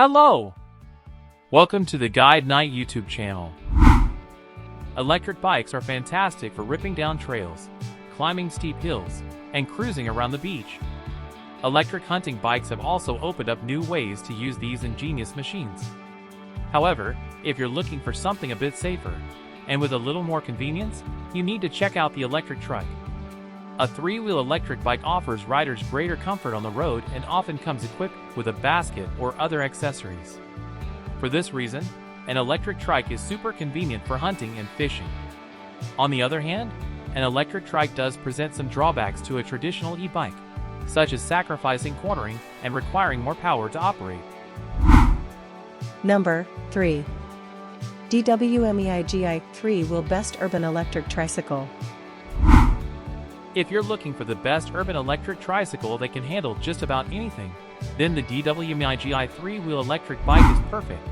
Hello! Welcome to the GuideKnight YouTube channel. Electric bikes are fantastic for ripping down trails, climbing steep hills, and cruising around the beach. Electric hunting bikes have also opened up new ways to use these ingenious machines. However, if you're looking for something a bit safer, and with a little more convenience, you need to check out the E-trike. A three-wheel electric bike offers riders greater comfort on the road and often comes equipped with a basket or other accessories. For this reason, an electric trike is super convenient for hunting and fishing. On the other hand, an electric trike does present some drawbacks to a traditional e-bike, such as sacrificing cornering and requiring more power to operate. Number 3. DWMEIGI 3-wheel best urban electric tricycle. If you're looking for the best urban electric tricycle that can handle just about anything, then the DWMEIGI 3-wheel electric bike is perfect.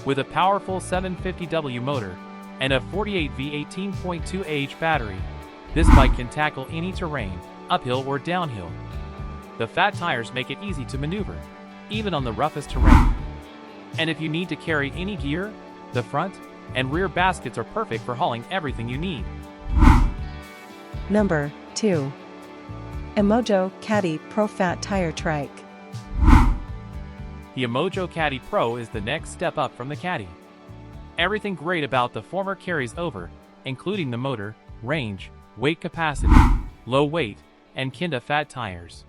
With a powerful 750W motor and a 48V 18.2Ah battery, this bike can tackle any terrain, uphill or downhill. The fat tires make it easy to maneuver, even on the roughest terrain. And if you need to carry any gear, the front and rear baskets are perfect for hauling everything you need. Number 2. EMOJO CADDY Pro Fat Tire Trike. The EMOJO CADDY Pro is the next step up from the CADDY. Everything great about the former carries over, including the motor, range, weight capacity, low weight, and kinda fat tires.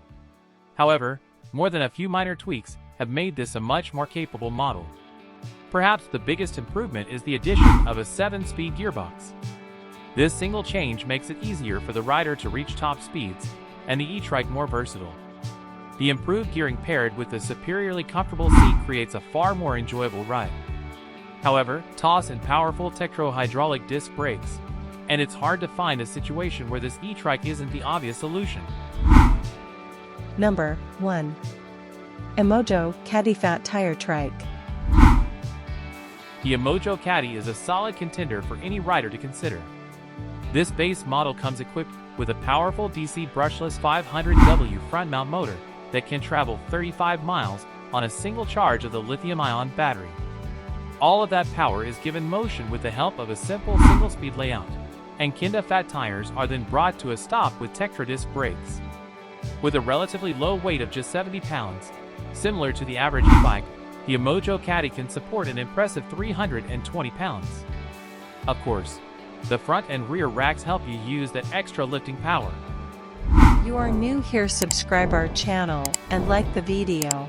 However, more than a few minor tweaks have made this a much more capable model. Perhaps the biggest improvement is the addition of a 7-speed gearbox. This single change makes it easier for the rider to reach top speeds, and the E-trike more versatile. The improved gearing paired with the superiorly comfortable seat creates a far more enjoyable ride. However, toss and powerful Tektro-hydraulic disc brakes, and it's hard to find a situation where this E-trike isn't the obvious solution. Number 1. EMOJO CADDY Fat Tire Trike. The EMOJO CADDY is a solid contender for any rider to consider. This base model comes equipped with a powerful DC brushless 500W front-mount motor that can travel 35 miles on a single charge of the lithium-ion battery. All of that power is given motion with the help of a simple single-speed layout, and kinda fat tires are then brought to a stop with Tektro disc brakes. With a relatively low weight of just 70 pounds, similar to the average e-bike, the EMOJO CADDY can support an impressive 320 pounds. Of course, the front and rear racks help you use that extra lifting power. You are new here, subscribe our channel and like the video.